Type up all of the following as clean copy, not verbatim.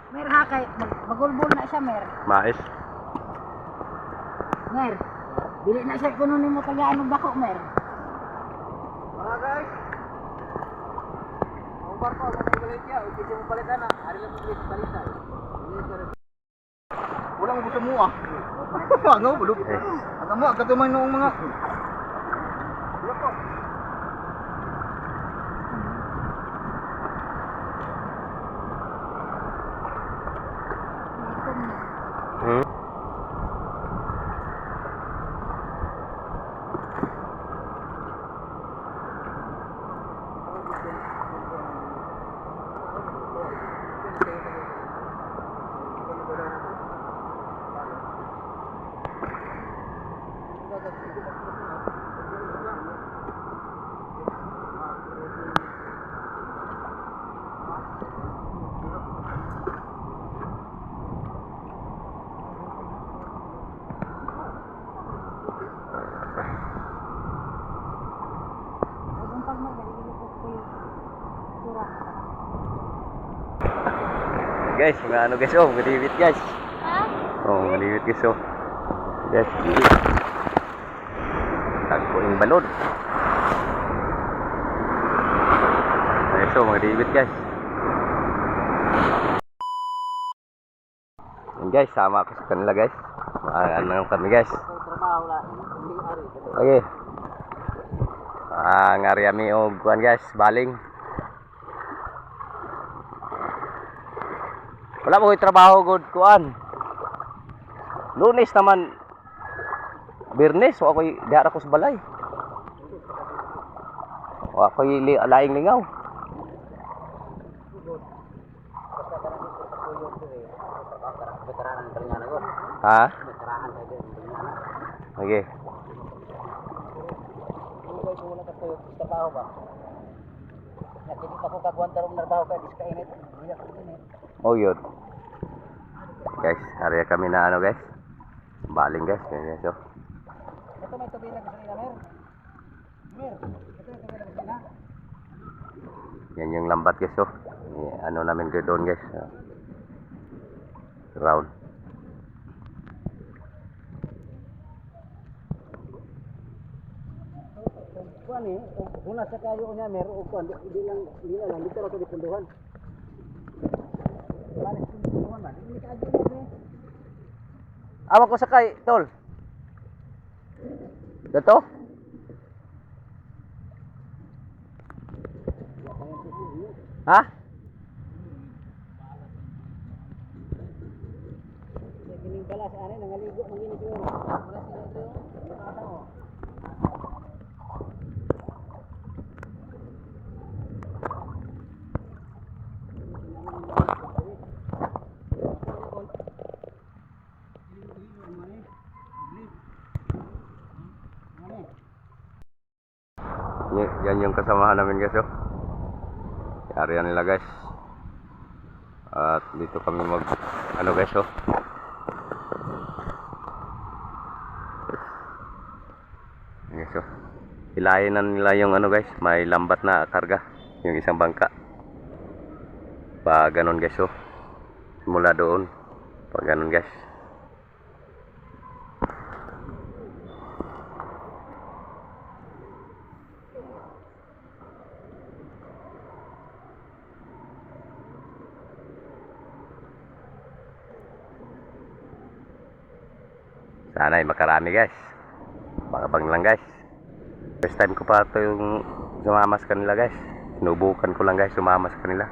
Mer ha kay magulbol na siya mer. Mais. Mer. Dili na siya kuno nimo tagaan og dako mer. Mga guys. Ang barko mo balik ya, o pwede mo balikan na. Ari lang mo balikan. Wala mo gusto mo ah. Ano bulok. Ang mo katuman noong mga bulok ko. Hmm. Guys, mga ano guys, oh, ngalibit guys. Ha? Oh, ngalibit guys, oh. Guys, tagpo yung balod. Guys, oh, ngalibit guys. Yan guys, sama ako sa kanila guys. Ano kami guys. Okay. Ngari kami og kuan guys, baling. Wala mo ko'y trabaho good kuan. Lunes naman. Birnes, o ako'y diara ko sa balay. O ako'y laing lingaw. Ha? Okay. Trabaho ba? Nakikita ko kagwan tarong narbaho ka diskainit. Oh yun. Guys, area kami na ano guys. Baling guys. Yan guys oh. Ito may tabi na gasolina mer. Mer, ito may tabi na gasolina. Yan yung lambat guys oh. Ano namin doon guys. Round. Kuan eh, una sa kayo niya mer o kuan di lang dito ra sa dipunduhan. Wala sa dipunduhan ba? Hindi ka adyo mer. Awa ko sakay, tol. Dito? Ha? Kining balas ani nangaligo mangini siguro. Wala sila ito. Bata mo. Yan yung kasamahan namin guys oh. Area nila guys. At dito kami mag ano guys oh. Guys oh. Hilahin na nila yung ano guys, may lambat na karga yung isang bangka. Pa ganon guys oh. Mula doon. Pa ganon guys. Sana ay makarami guys. Bangabang lang guys. First time ko pa ito yung sumama sa kanila guys. Sinubukan ko lang guys sumama sa kanila.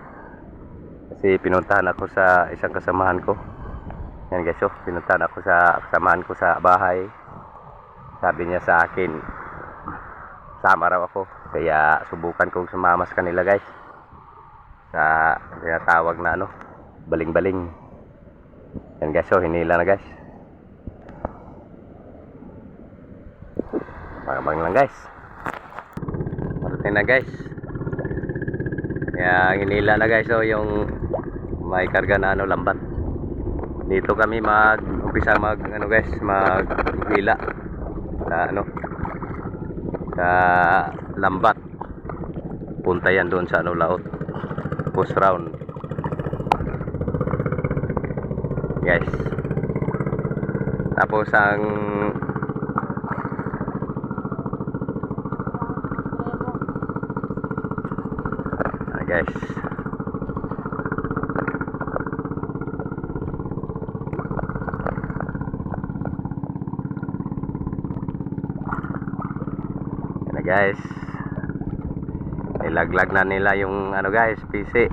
Kasi pinuntahan ako sa isang kasamahan ko. Yan guys oh, pinuntahan ako sa kasamahan ko sa bahay. Sabi niya sa akin, sama raw ako. Kaya subukan kong sumama sa kanila guys. Sa tinatawag na ano, baling-baling. Yan guys oh, hinila na guys. Bang lang guys. Parating na guys. Kaya hinila na guys oh, yung may karga na ano, lambat. Dito kami umpisa ano guys, maghila sa ano, sa lambat. Punta yan doon sa ano, laot. Post round. guys. Tapos ang guys, yan na guys, ilaglag na nila yung ano guys, PC.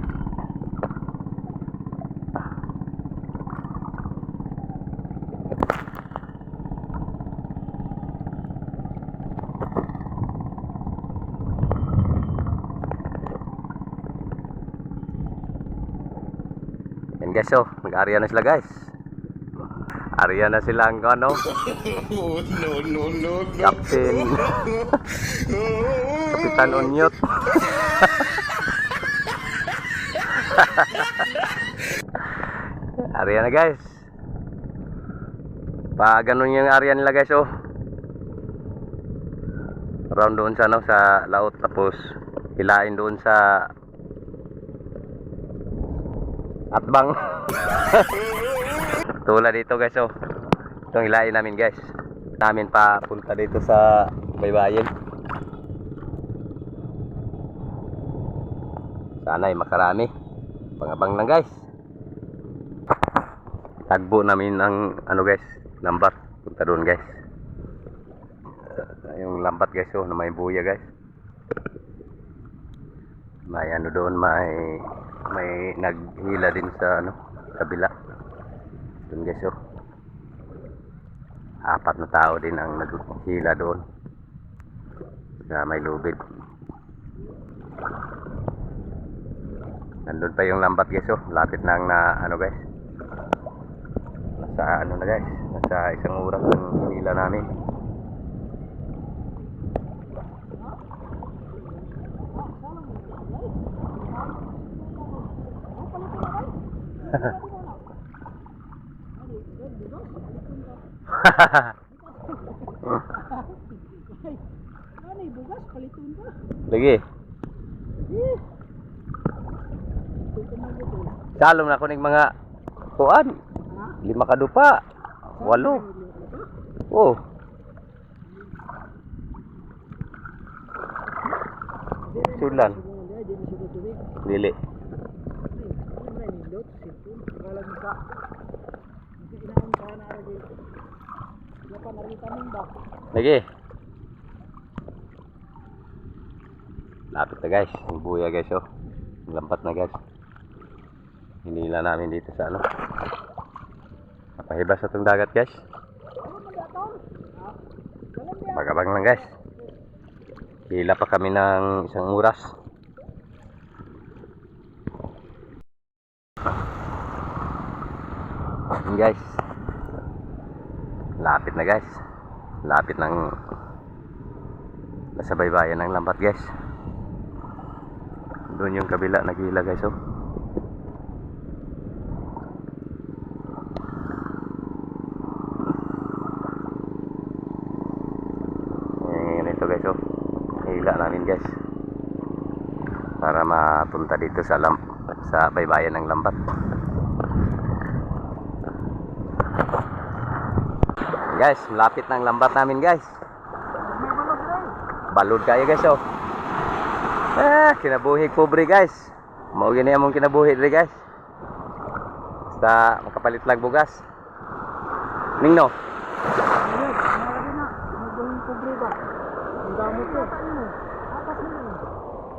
Yan guys, oh, mag-area na sila guys. Area na sila ang ano, Captain Kapitan Unyot. Area na guys. Pa ganun yung area nila guys, oh. Around doon sa ano, sa laot, tapos hilain doon sa Atbang. Tulad dito guys, oh. Itong hilain namin guys. Namin pa punta dito sa baybayin. Sana ay makarami. Pangabang lang guys. Tagbo namin ang ano guys, lambat. Punta doon guys. Yung lambat guys, oh, na may buya guys. May ano doon, may naghila din sa ano, kabila. Doon guys, oh. 4 na tao din ang naghila doon. Sa may lubid. Nandun pa yung lambat guys, oh. Lapit na ang ano guys. Nasa ano na guys, nasa 1 oras ang hinila namin. Lagi. Salom na kuning mga kuan. 5 ka dupa. 8. Oh. Sulan. Dili. Lagi. Lapit na guys, yung buya guys, oh. Lampat na guys. Hinila namin dito sa ano. Napahibas sa itong dagat guys. Bagabang lang guys. Hila pa kami ng 1 oras. Guys, lapit na guys. Lapit ng nasa baybayan ng lambat guys. Doon yung kabila naghila guys, oh. Ganito guys, oh. Hila namin guys para mapunta dito sa baybayan ng lambat. Guys, lapit ng lambat namin guys. Balod kayo guys, oh. Kinabuhi pobre guys. Mao gini among kinabuhi diri guys. Basta makapalit lang bugas. Ningno.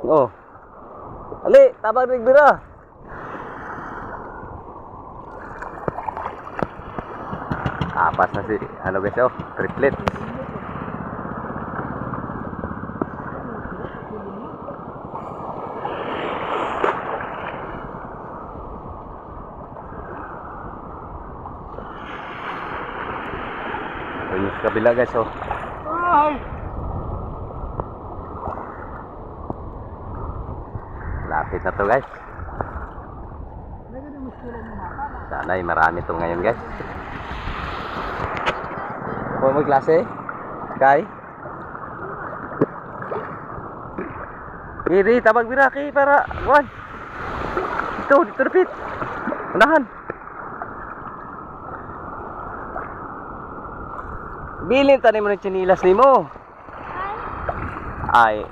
Oh. Ali, tabang rigbira. Apas na si ano guys, oh, triplet. Ayun sa kabila guys, oh. Lapit na to guys. Sana ay marami to ngayon guys. Kung may klase, kay Iri, tabag biraki para kuan. Dito repit. Unahan. Bilin tanim mo ng chinilas ni mo. Ay.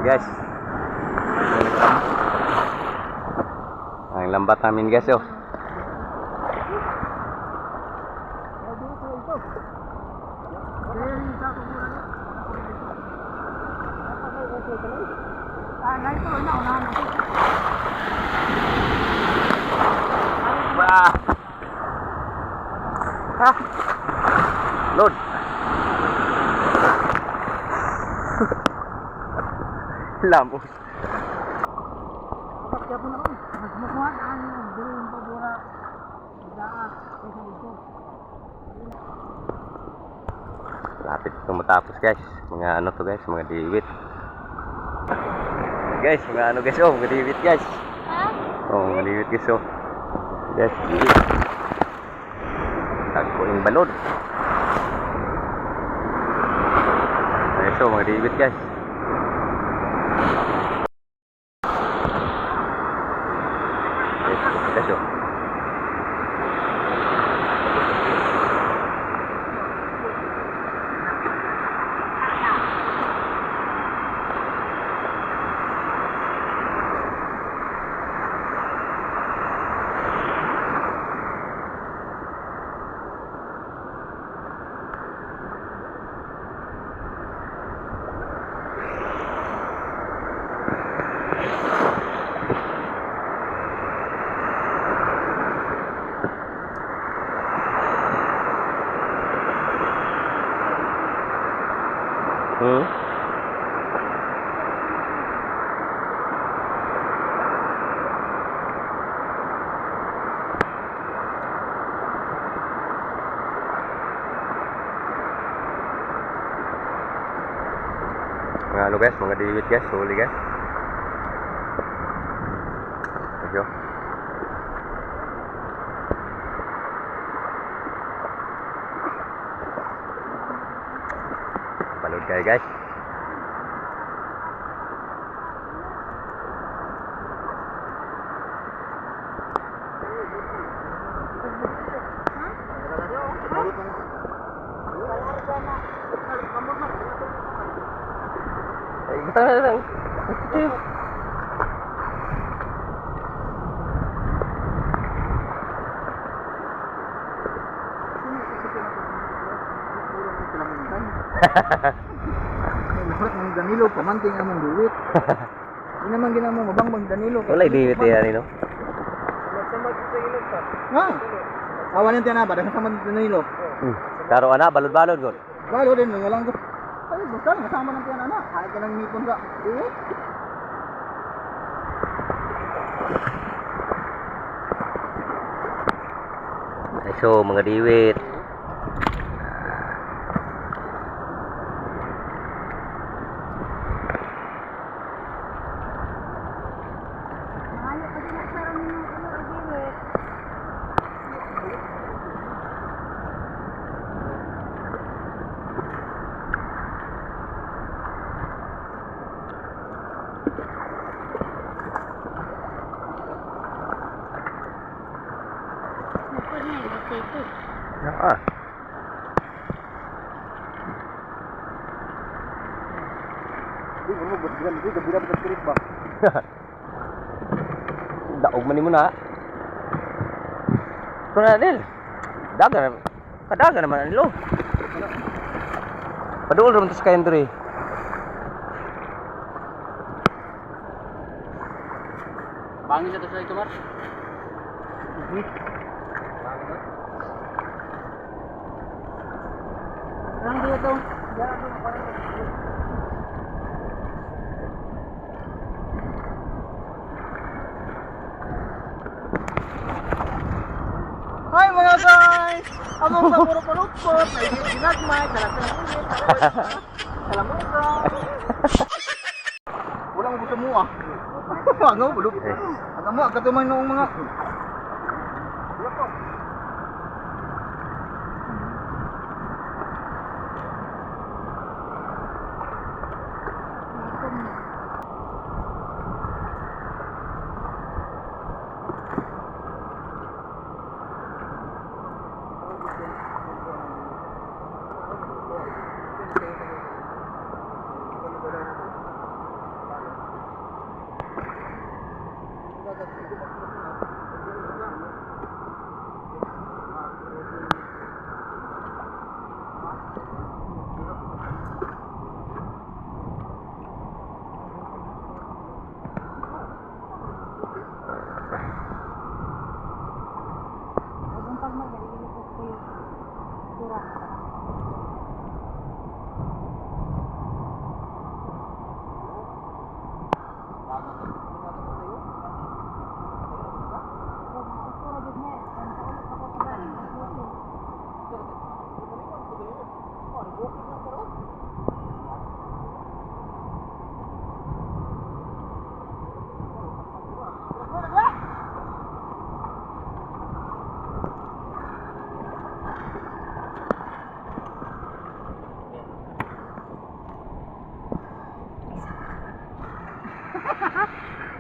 Guys, ang lambat namin guys oh. Wah. Ha. Load. Lambos. Kaya po naman, mas makuha ang bilhin pa pura. Daas, kaysa dito. Lapit itong matapos guys. Mga ano to guys, mga diwit. Guys, mga ano guys oh, mga diwit guys. Oh, mga diwit guys oh. Guys, diwit. Tagpo yung balod. Guys oh, mga diwit guys. Guys oh. Mga ano guys, mga diwit guys, huli guys. Medyo. Balod kayo guys. Ay, basta na lang. Lahat ng Danilo, pamanting among duwit. Hindi naman ginamang mabangbang Danilo. Wala diwit yan no. Nga! Awan yan na ba? Dagang sama ng Danilo. Karo ana, balod-balod gud. Lalo din, nga lang ko. Ay, basta, nasama ng tiyan anak. Kahit ka nang nipon ka. Duwit. Ay, so mga diwit. Maayo pa din ang sarang ninyo ano, bilhin. Ah. Di, ano, buwan, di, gabira ba ng ba? Daog man mo na. Kuna dil. Dagan. Kadagan naman ang ilo. Padul ron tos kayon diri. Bangin sa to sa ito, Mar? Lang dito. Diyan doon ako. Hi mga guys! Among sa puro palukpot, may ginagmay, kalasa ng ulit, kalamutan. Wala mo gusto mo ah. Wag mo, bulog. Yes. Aga mo, katumay noong mga...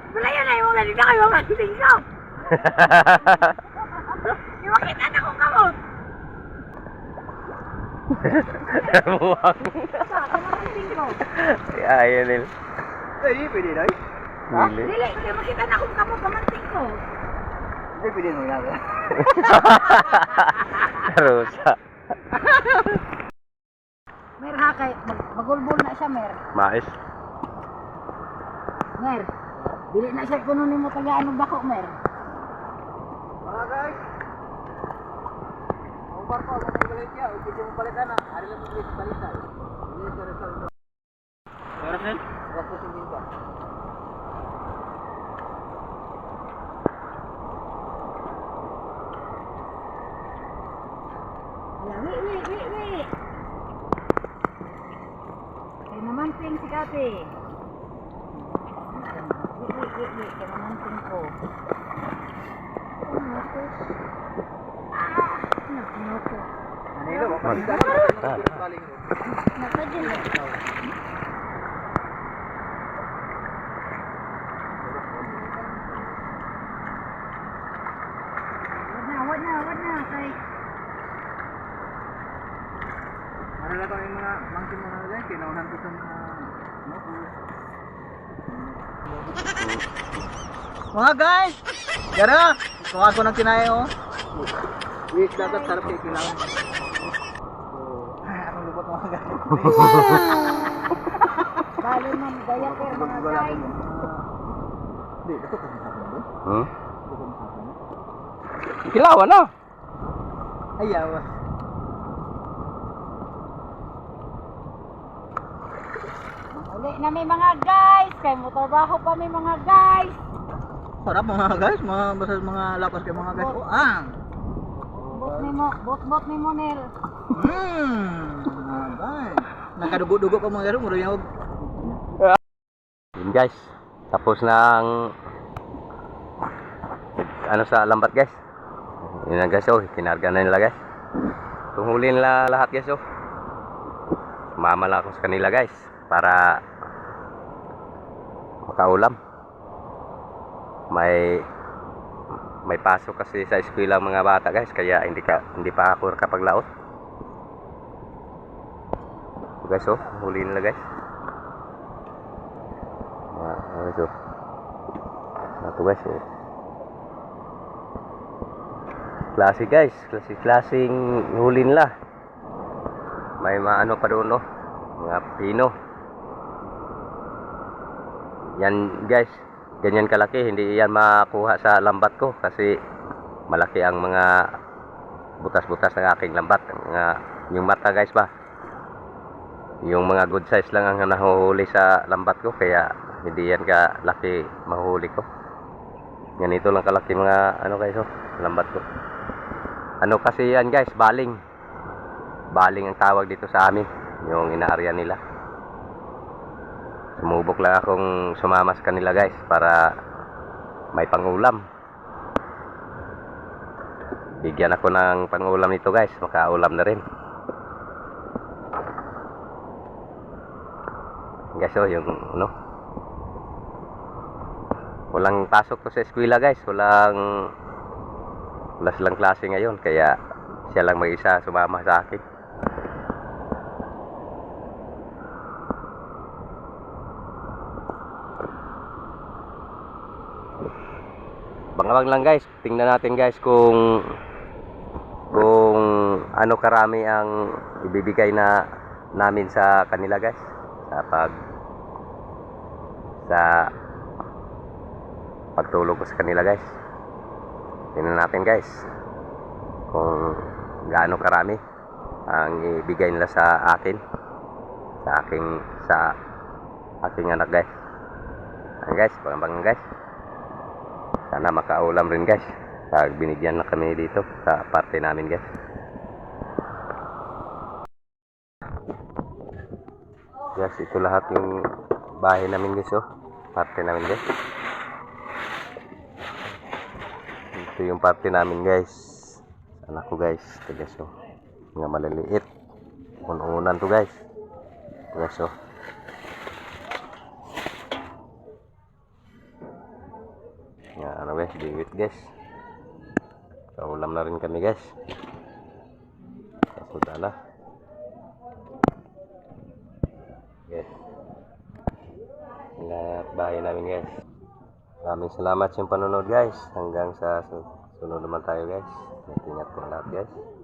Wala yun ay mga nila kayo mga tingkaw. Yung makita na kong kamot. Buwang. Sa mga tingkaw. Ayaw nila. Eh, pwede na Dili. Dili, kaya makita na kong kamot kamanting ko. Eh, pwede mo yan. Rosa. Mer ha kay magulbol na siya mer. Mais. Mer. Dili na siya kuno nimo tagaan og dako mer. Mga guys. Ang barko, ang mga galit niya. Huwag mo palitan na. Hari lang mo sa palitan. Hindi sa restaurant. Meron din? Huwag po singin ka. Ala, wi. Kay naman ping si Kati. Wi, kay naman ping ko. Nako. Manilo, wag pa Mag- baling. Napadil. Wad na kay Ano lang yung mga mangkin mga guys, kinaunan ko sa mga mga guys! Gara! Kuha ko ng kinaya oh. Wait, dapat sarap kayo kailangan. Anong lubot mga guys? balo man gaya per mga guys. Hindi, ito kasi sa akin doon. Hmm? Ito kasi sa akin. Kilawan na. Ayaw. Uli na may mga guys, kay motorbaho pa may mga guys. Sarap mga guys, mga basta mga lapas kayo mga guys. Oh, ah! Bot ni mo Nel. Mga guys. Nakadugo-dugo pa mga guys, muro yung Yun guys. Tapos na ang ano sa lambat guys. Yun na guys oh. Kinarga na nila guys. Tunghuli nila lahat guys oh. Sumama lang ako sa kanila guys. Para makaulam. May pasok kasi sa eskwela ang mga bata guys. Kaya hindi pa ako kapaglaot. Guys oh. Huli nila guys. Guys oh. Ito guys oh. Klase guys. Klaseng huli nila. May maano pa doon oh. Mga pino. Yan guys. Ganyan kalaki. Hindi yan makuha sa lambat ko. Kasi malaki ang mga butas-butas ng aking lambat. Yung mata guys ba. Yung mga good size lang ang nahuhuli sa lambat ko. Kaya hindi yan kalaki mahuhuli ko. Ganito lang kalaki mga ano guys oh. Lambat ko. Ano kasi yan guys. Baling. Baling ang tawag dito sa amin. Yung inaarya nila. Sumubok lang akong sumama sa kanila guys para may pangulam. Bigyan ako ng pangulam nito guys, makaulam na rin. Guys, oh, yung ano, walang pasok to sa eskwela guys, wala silang klase ngayon, kaya siya lang mag-isa sumama sa akin. Bangabang lang guys, tingnan natin guys kung ano karami ang ibibigay na namin sa kanila guys sa pagtulog ko sa kanila guys. Tingnan natin guys kung gaano karami ang ibigay nila sa akin, sa aking anak guys. Ayan guys, bangabang guys, sana makaulam rin guys pag binigyan na kami dito sa parte namin guys. Guys, ito lahat yung bahay namin guys, oh, parte namin guys. Ito yung parte namin guys, anak ko guys, ito guys, oh, mga maliliit, unan to guys, ito guys, oh. Nga ano guys, biwit guys, kaulam na rin kami guys. Kasunta na guys, lahat bahay namin guys. Maraming salamat sa panonood guys, hanggang sa sunod naman tayo guys. Ingat po lahat guys.